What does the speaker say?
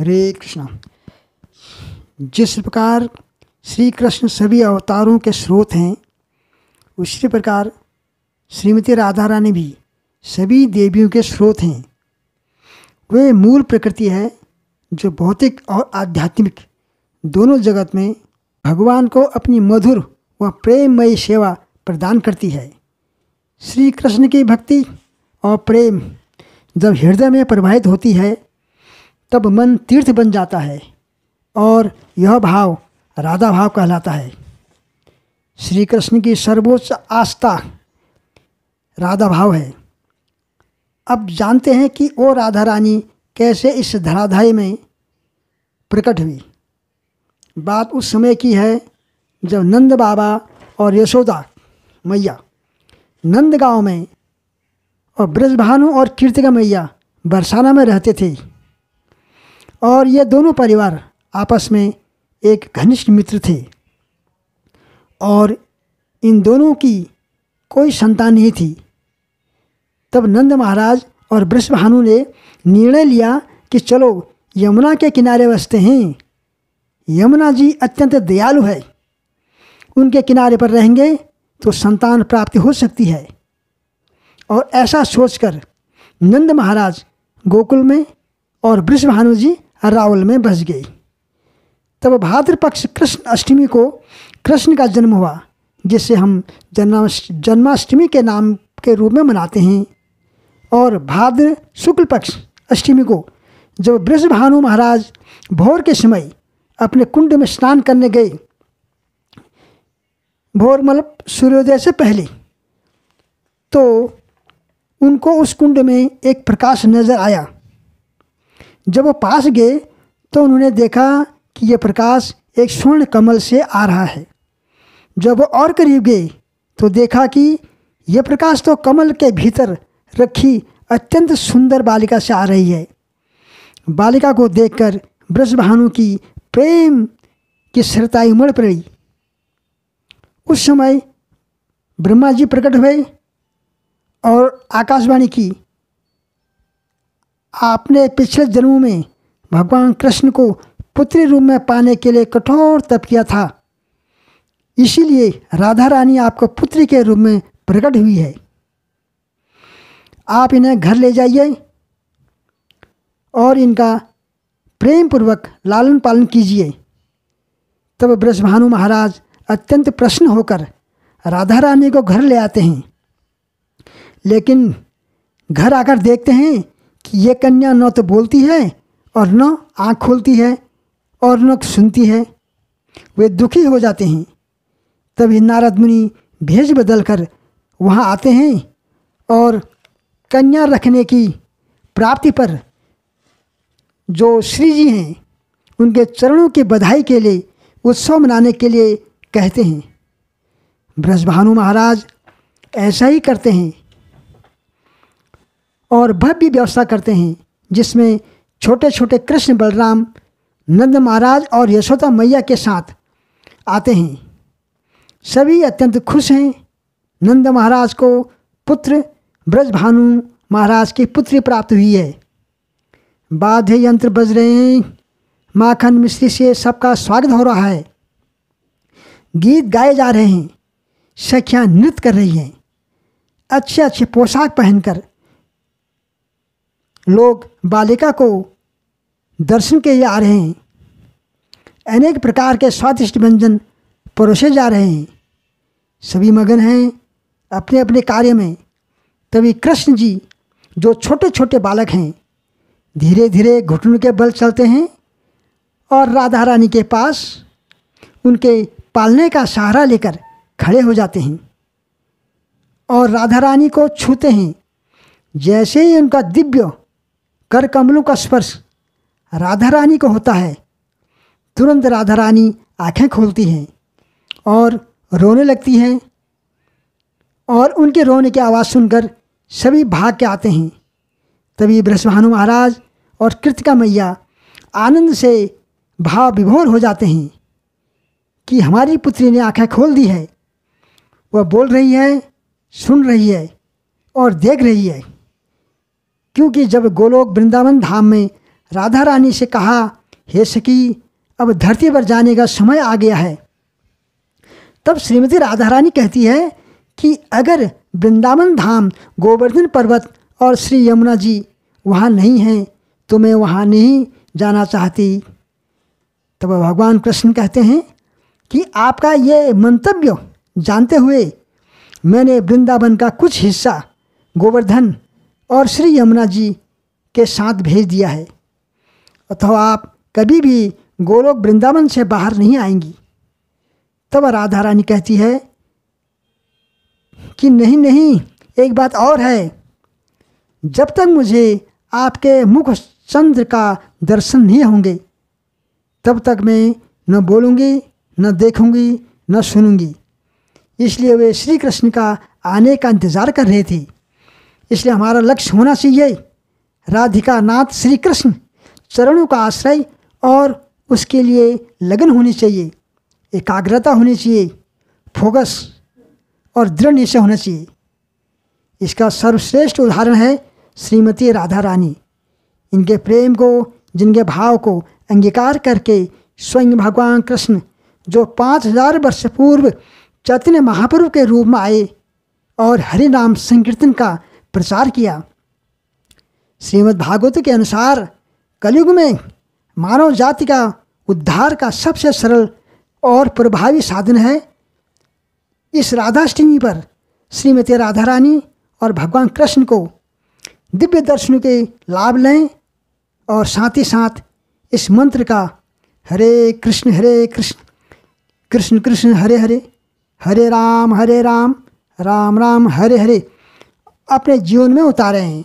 हरे कृष्णा। जिस प्रकार श्री कृष्ण सभी अवतारों के स्रोत हैं, उसी प्रकार श्रीमती राधा रानी भी सभी देवियों के स्रोत हैं। वे मूल प्रकृति है जो भौतिक और आध्यात्मिक दोनों जगत में भगवान को अपनी मधुर व प्रेममयी सेवा प्रदान करती है। श्री कृष्ण की भक्ति और प्रेम जब हृदय में प्रवाहित होती है तब मन तीर्थ बन जाता है और यह भाव राधा भाव कहलाता है। श्री कृष्ण की सर्वोच्च आस्था राधा भाव है। अब जानते हैं कि वो राधा रानी कैसे इस धराधाय में प्रकट हुई। बात उस समय की है जब नंद बाबा और यशोदा मैया नंदगांव में और ब्रजभानु और कीर्तिका मैया बरसाना में रहते थे और ये दोनों परिवार आपस में एक घनिष्ठ मित्र थे और इन दोनों की कोई संतान नहीं थी। तब नंद महाराज और ब्रजभानु ने निर्णय लिया कि चलो यमुना के किनारे बसते हैं। यमुना जी अत्यंत दयालु है, उनके किनारे पर रहेंगे तो संतान प्राप्ति हो सकती है। और ऐसा सोचकर नंद महाराज गोकुल में और ब्रजभानु जी रावल में बस गई। तब भाद्र पक्ष कृष्ण अष्टमी को कृष्ण का जन्म हुआ, जिसे हम जन्माष्टमी के नाम के रूप में मनाते हैं। और भाद्र शुक्ल पक्ष अष्टमी को जब ब्रजभानु महाराज भोर के समय अपने कुंड में स्नान करने गए, भोर मतलब सूर्योदय से पहले, तो उनको उस कुंड में एक प्रकाश नजर आया। जब वो पास गए तो उन्होंने देखा कि यह प्रकाश एक स्वर्ण कमल से आ रहा है। जब वो और करीब गए तो देखा कि यह प्रकाश तो कमल के भीतर रखी अत्यंत सुंदर बालिका से आ रही है। बालिका को देखकर ब्रजभानु की प्रेम की सरताई उमड़ पड़ी। उस समय ब्रह्मा जी प्रकट हुए और आकाशवाणी की, आपने पिछले जन्मों में भगवान कृष्ण को पुत्री रूप में पाने के लिए कठोर तप किया था, इसीलिए राधा रानी आपको पुत्री के रूप में प्रकट हुई है। आप इन्हें घर ले जाइए और इनका प्रेम पूर्वक लालन पालन कीजिए। तब ब्रजभानु महाराज अत्यंत प्रसन्न होकर राधा रानी को घर ले आते हैं। लेकिन घर आकर देखते हैं कि ये कन्या न तो बोलती है और न आँख खोलती है और न सुनती है। वे दुखी हो जाते हैं। तभी नारद मुनि भेष बदल कर वहाँ आते हैं और कन्या रखने की प्राप्ति पर जो श्री जी हैं उनके चरणों की बधाई के लिए उत्सव मनाने के लिए कहते हैं। ब्रजभानु महाराज ऐसा ही करते हैं और भव्य व्यवस्था करते हैं, जिसमें छोटे छोटे कृष्ण बलराम नंद महाराज और यशोदा मैया के साथ आते हैं। सभी अत्यंत खुश हैं। नंद महाराज को पुत्र ब्रजभानु महाराज की पुत्री प्राप्त हुई है। वाद्य यंत्र बज रहे हैं, माखन मिश्री से सबका स्वागत हो रहा है, गीत गाए जा रहे हैं, सखियाँ नृत्य कर रही हैं। अच्छे अच्छे पोशाक पहनकर लोग बालिका को दर्शन के लिए आ रहे हैं। अनेक प्रकार के स्वादिष्ट व्यंजन परोसे जा रहे हैं। सभी मगन हैं अपने अपने कार्य में। तभी कृष्ण जी जो छोटे छोटे बालक हैं धीरे धीरे घुटनों के बल चलते हैं और राधा रानी के पास उनके पालने का सहारा लेकर खड़े हो जाते हैं और राधा रानी को छूते हैं। जैसे ही उनका दिव्य कर कमलों का स्पर्श राधा रानी को होता है, तुरंत राधा रानी आंखें खोलती हैं और रोने लगती हैं। और उनके रोने की आवाज़ सुनकर सभी भाग के आते हैं। तभी ब्रजभानु महाराज और कीर्तिका मैया आनंद से भाव विभोर हो जाते हैं कि हमारी पुत्री ने आंखें खोल दी है। वह बोल रही है, सुन रही है और देख रही है। क्योंकि जब गोलोक वृंदावन धाम में राधा रानी से कहा, हे सखी, अब धरती पर जाने का समय आ गया है। तब श्रीमती राधा रानी कहती है कि अगर वृंदावन धाम, गोवर्धन पर्वत और श्री यमुना जी वहाँ नहीं हैं तो मैं वहाँ नहीं जाना चाहती। तब भगवान कृष्ण कहते हैं कि आपका ये मंतव्य जानते हुए मैंने वृंदावन का कुछ हिस्सा गोवर्धन और श्री यमुना जी के साथ भेज दिया है, अथवा आप कभी भी गोलोक वृंदावन से बाहर नहीं आएंगी। तब राधा रानी कहती है कि नहीं नहीं, एक बात और है, जब तक मुझे आपके मुख चंद्र का दर्शन नहीं होंगे तब तक मैं न बोलूँगी, न देखूँगी, न सुनूँगी। इसलिए वे श्री कृष्ण का आने का इंतज़ार कर रहे थे। इसलिए हमारा लक्ष्य होना चाहिए राधिका नाथ श्री कृष्ण चरणों का आश्रय, और उसके लिए लगन होनी चाहिए, एकाग्रता होनी चाहिए, फोकस और दृढ़ निश्चय होना चाहिए। इसका सर्वश्रेष्ठ उदाहरण है श्रीमती राधा रानी। इनके प्रेम को, जिनके भाव को अंगीकार करके स्वयं भगवान कृष्ण जो 5000 वर्ष पूर्व चैतन्य महाप्रभु के रूप में आए और हरि नाम संकीर्तन का प्रचार किया। श्रीमद् भागवत के अनुसार कलयुग में मानव जाति का उद्धार का सबसे सरल और प्रभावी साधन है इस राधाष्टमी पर श्रीमती राधा रानी और भगवान कृष्ण को दिव्य दर्शनों के लाभ लें, और साथ ही साथ इस मंत्र का हरे कृष्ण कृष्ण कृष्ण हरे हरे, हरे राम राम राम हरे हरे अपने जीवन में उतारें।